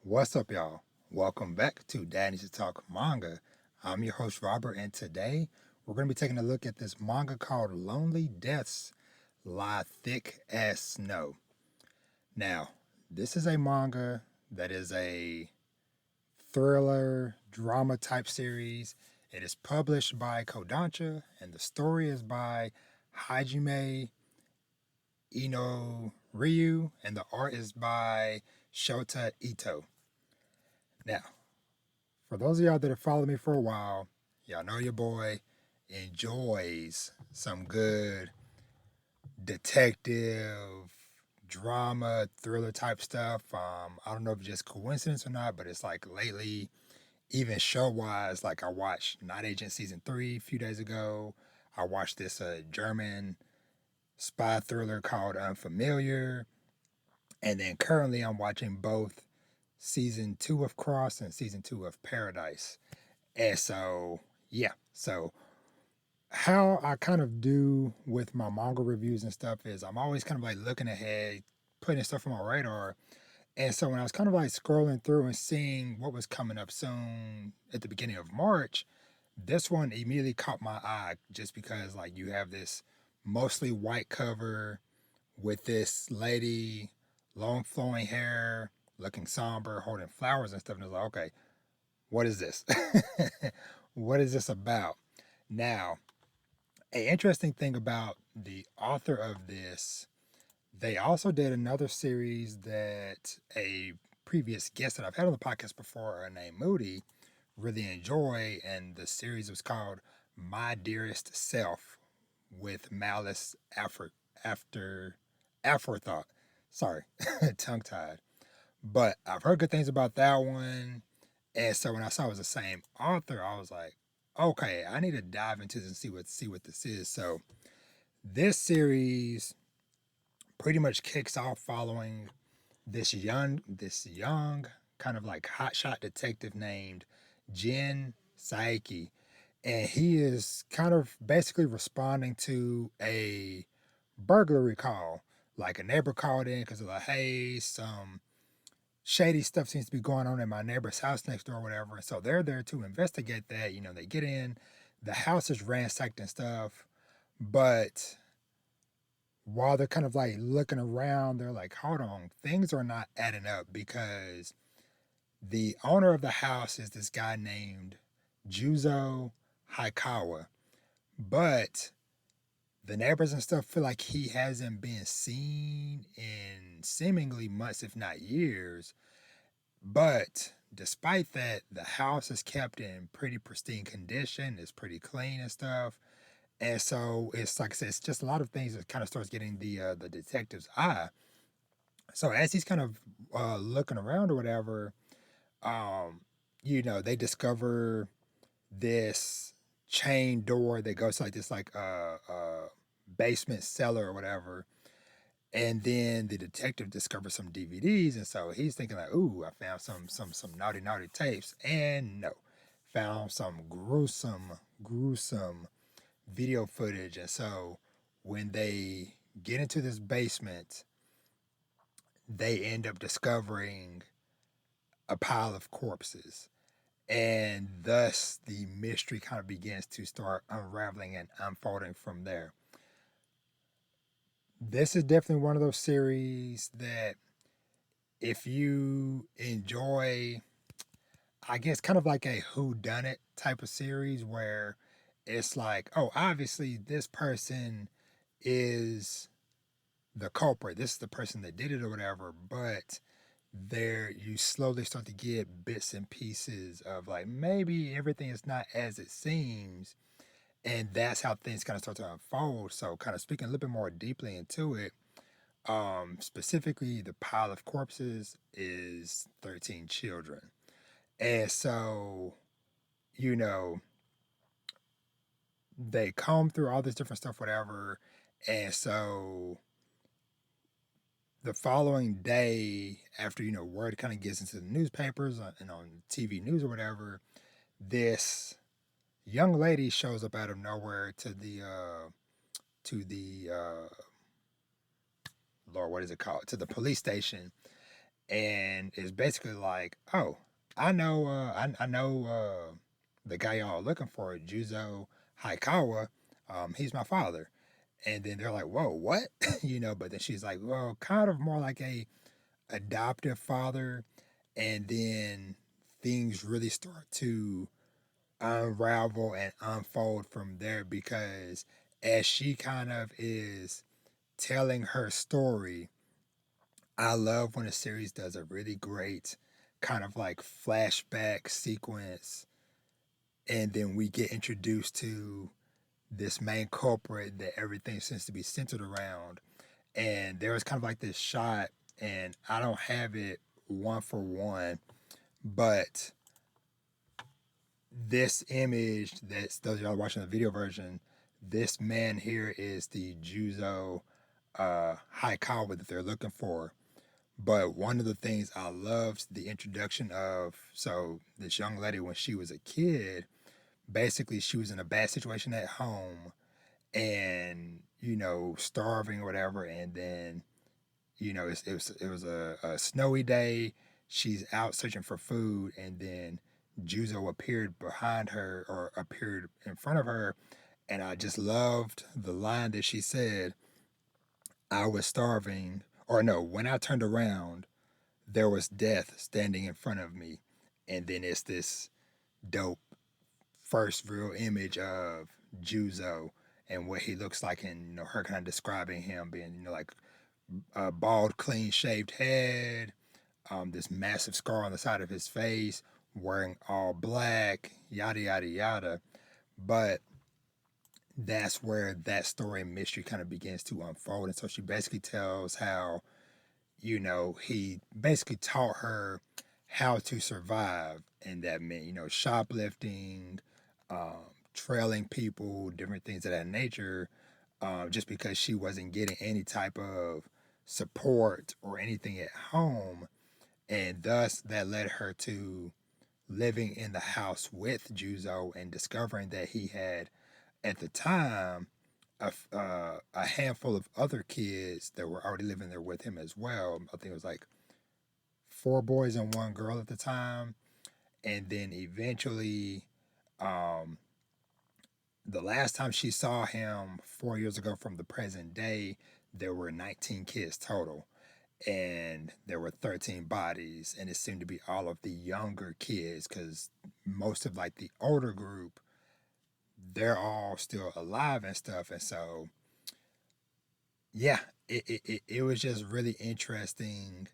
What's up, y'all? Welcome back to Daddy's to Talk Manga. I'm your host, Robert, and today we're going to be taking a look at this manga called Lonely Deaths Lie Thick as Snow. Now, this is a manga that is a thriller drama type series. It is published by Kodansha, and the story is by Hajime Inoryu, and the art is by Shota Ito. Now, for those of y'all that have followed me for a while, y'all know your boy enjoys some good detective, drama, thriller type stuff. I don't know if it's just coincidence or not, but it's like lately, even show wise, like I watched Night Agent season 3 a few days ago. I watched this German spy thriller called Unfamiliar. And then currently I'm watching both season 2 of Cross and season 2 of Paradise. And so, yeah. So, how I kind of do with my manga reviews and stuff is I'm always kind of like looking ahead, putting stuff on my radar. And so, when I was kind of like scrolling through and seeing what was coming up soon at the beginning of March, this one immediately caught my eye just because, like, you have this mostly white cover with this lady, long flowing hair, looking somber, holding flowers and stuff. And I was like, okay, what is this? What is this about? Now, an interesting thing about the author of this, they also did another series that a previous guest that I've had on the podcast before, named Moody, really enjoy, and the series was called My Dearest Self with Malice after Afterthought. Sorry, tongue tied. But I've heard good things about that one. And so when I saw it was the same author, I was like, okay, I need to dive into this and see what this is. So this series pretty much kicks off following this young kind of like hotshot detective named Jin Saiki. And he is kind of basically responding to a burglary call. Like a neighbor called in because of like, hey, some shady stuff seems to be going on in my neighbor's house next door or whatever. And so they're there to investigate that. They get in, the house is ransacked and stuff. But while they're kind of like looking around, they're like, hold on, things are not adding up because the owner of the house is this guy named Juzo Haikawa. But the neighbors and stuff feel like he hasn't been seen in seemingly months, if not years. But despite that, the house is kept in pretty pristine condition. It's pretty clean and stuff. And so it's like I said, it's just a lot of things that kind of starts getting the detective's eye. So as he's kind of looking around or whatever, um, they discover this chain door that goes to like this like basement cellar or whatever. And then the detective discovers some DVDs, and so he's thinking like, "Ooh, I found some naughty tapes." And no, found some gruesome video footage. And so when they get into this basement, they end up discovering a pile of corpses. And thus the mystery kind of begins to start unraveling and unfolding from there. This is definitely one of those series that if you enjoy, I guess, kind of like a who done it type of series where it's like, oh, obviously this person is the culprit. This is the person that did it or whatever, but there you slowly start to get bits and pieces of like maybe everything is not as it seems, and that's how things kind of start to unfold. So kind of speaking a little bit more deeply into it, specifically the pile of corpses is 13 children. And so, you know, they comb through all this different stuff, whatever. And so the following day, after, word kind of gets into the newspapers and on TV news or whatever, this young lady shows up out of nowhere to the Lord, what is it called? To the police station. and it's basically like, oh, I know the guy y'all are looking for, Juzo Haikawa. He's my father. And then they're like, whoa, what? But then she's like, well, kind of more like a adoptive father. And then things really start to unravel and unfold from there, because as she kind of is telling her story, I love when a series does a really great kind of like flashback sequence, and then we get introduced to this main culprit that everything seems to be centered around. And there was kind of like this shot, and I don't have it one for one, but this image, that's those of y'all watching the video version, this man here is the Juzo Haikawa that they're looking for. But one of the things I loved the introduction of, so this young lady, when she was a kid, basically she was in a bad situation at home, and starving or whatever, and then it was a snowy day. She's out searching for food, and then Juzo appeared behind her, or appeared in front of her, and I just loved the line that she said, I was starving, or no, when I turned around, there was death standing in front of me. And then it's this dope first real image of Juzo and what he looks like, and her kind of describing him being like a bald, clean shaved head, this massive scar on the side of his face, wearing all black, yada yada yada. But that's where that story and mystery kind of begins to unfold. And so she basically tells how, he basically taught her how to survive. And that meant, shoplifting, trailing people, different things of that nature, just because she wasn't getting any type of support or anything at home. And thus that led her to living in the house with Juzo and discovering that he had, at the time, a handful of other kids that were already living there with him as well. I think it was like four boys and one girl at the time. And then eventually, um, the last time she saw him 4 years ago from the present day, there were 19 kids total. And there were 13 bodies. And it seemed to be all of the younger kids, because most of like the older group, they're all still alive and stuff. And so, yeah, it was just really interesting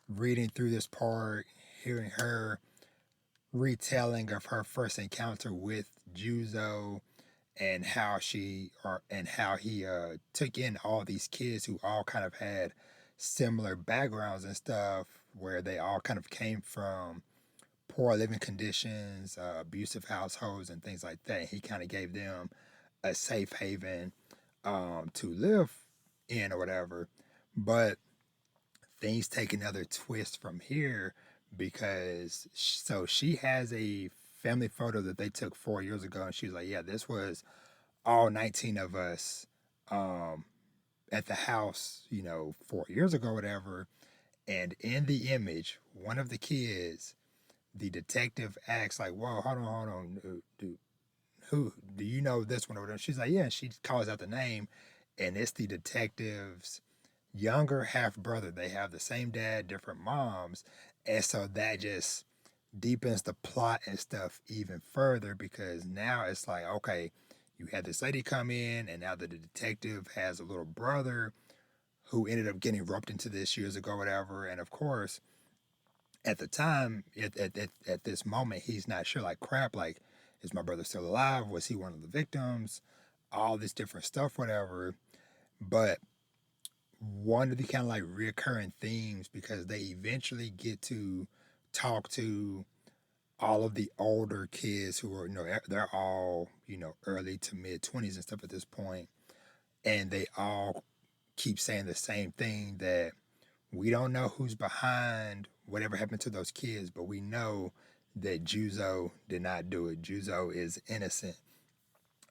reading through this part, hearing her retelling of her first encounter with Juzo, and how he took in all these kids who all kind of had similar backgrounds and stuff, where they all kind of came from poor living conditions, abusive households, and things like that. He kind of gave them a safe haven to live in or whatever. But things take another twist from here, because so she has a family photo that they took 4 years ago, and she's like, yeah, this was all 19 of us um, at the house, 4 years ago, whatever. And in the image, one of the kids, the detective asks, like, whoa, hold on, who do you know this one or whatever? She's like, yeah, and she calls out the name, and it's the detective's younger half brother. They have the same dad, different moms. And so that just deepens the plot and stuff even further, because now it's like, okay, you had this lady come in, and now the detective has a little brother who ended up getting roped into this years ago, whatever. And of course, at the time, at this moment, he's not sure, like, crap, like, is my brother still alive? Was he one of the victims? All this different stuff, whatever. But one of the kind of like reoccurring themes, because they eventually get to talk to all of the older kids who are, they're all, early to mid 20s and stuff at this point, and they all keep saying the same thing, that we don't know who's behind whatever happened to those kids, but we know that Juzo did not do it. Juzo is innocent.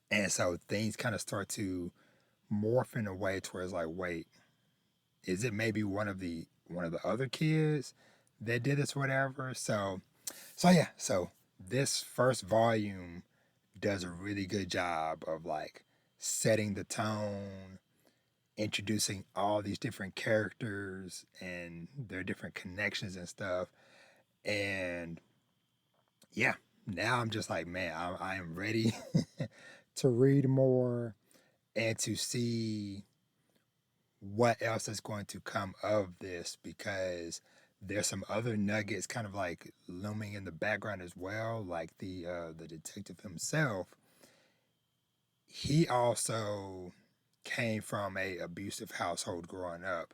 And so things kind of start to morph in a way to where it's like, wait, is it maybe one of the one of the other kids that did this, whatever. So yeah, so this first volume does a really good job of like setting the tone, introducing all these different characters and their different connections and stuff. And yeah, now I'm just like, man, I am ready to read more and to see what else is going to come of this, because there's some other nuggets kind of like looming in the background as well, like the detective himself. He also came from a abusive household growing up,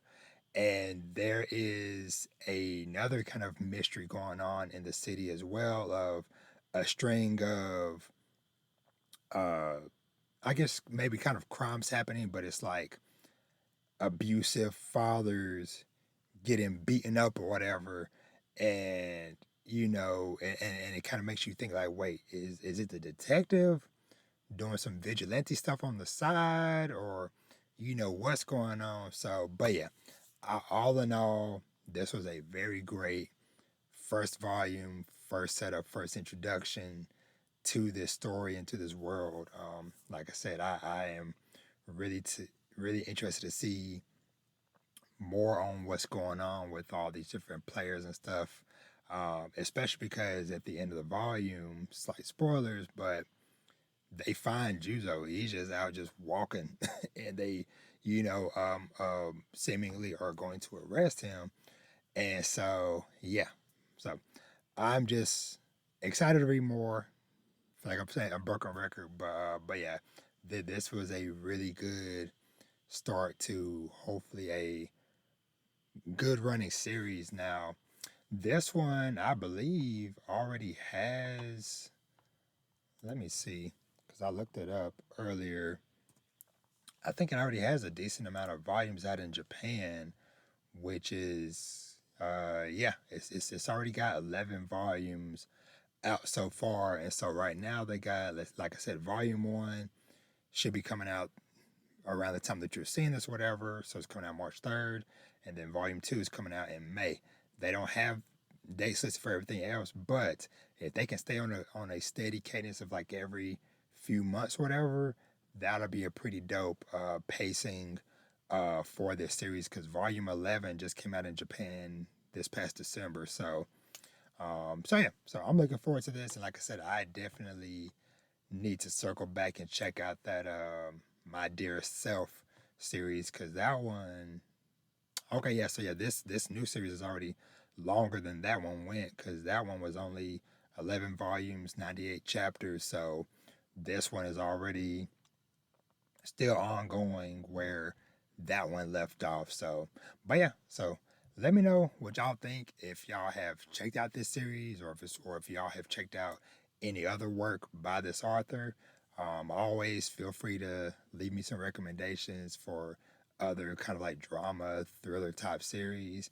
and there is another kind of mystery going on in the city as well, of a string of uh I guess maybe kind of crimes happening, but it's like abusive fathers getting beaten up or whatever. And and it kind of makes you think like, wait, is it the detective doing some vigilante stuff on the side, or what's going on? So but yeah, all in all, this was a very great first volume, first setup, first introduction to this story and to this world. Like I said, I am really really interested to see more on what's going on with all these different players and stuff. Especially because at the end of the volume, slight spoilers, but they find Juzo. He's just out just walking, and they, seemingly are going to arrest him. And so, yeah. So I'm just excited to read more. Like I'm saying, a broken record, but yeah, this was a really good start to hopefully a good running series. Now, this one I believe already has. Let me see, because I looked it up earlier. I think it already has a decent amount of volumes out in Japan, which is yeah, it's already got 11 volumes out so far. And so right now they got, like I said, volume 1 should be coming out around the time that you're seeing this, whatever. So it's coming out March 3rd, and then volume 2 is coming out in May. They don't have dates listed for everything else, but if they can stay on a steady cadence of like every few months, whatever, that'll be a pretty dope pacing for this series, because volume 11 just came out in Japan this past December. So yeah, so I'm looking forward to this, and like I said, I definitely need to circle back and check out that My Dearest Self series, because that one. Okay, yeah, so yeah, this new series is already longer than that one went, because that one was only 11 volumes, 98 chapters. So this one is already still ongoing where that one left off. So, but yeah, so let me know what y'all think, if y'all have checked out this series, or if y'all have checked out any other work by this author. Always feel free to leave me some recommendations for other kind of like drama thriller type series.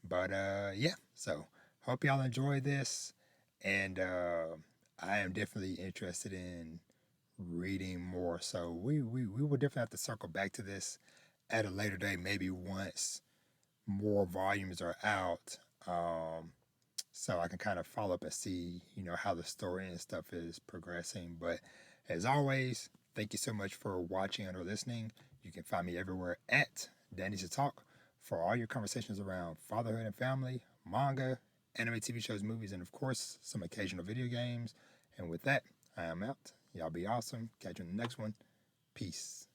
But yeah, so hope y'all enjoy this, and I am definitely interested in reading more. So we will definitely have to circle back to this at a later date, maybe once more volumes are out. So I can kind of follow up and see, how the story and stuff is progressing. But as always, thank you so much for watching and or listening. You can find me everywhere at Danny to Talk for all your conversations around fatherhood and family, manga, anime, TV shows, movies, and of course, some occasional video games. And with that, I am out. Y'all be awesome. Catch you in the next one. Peace.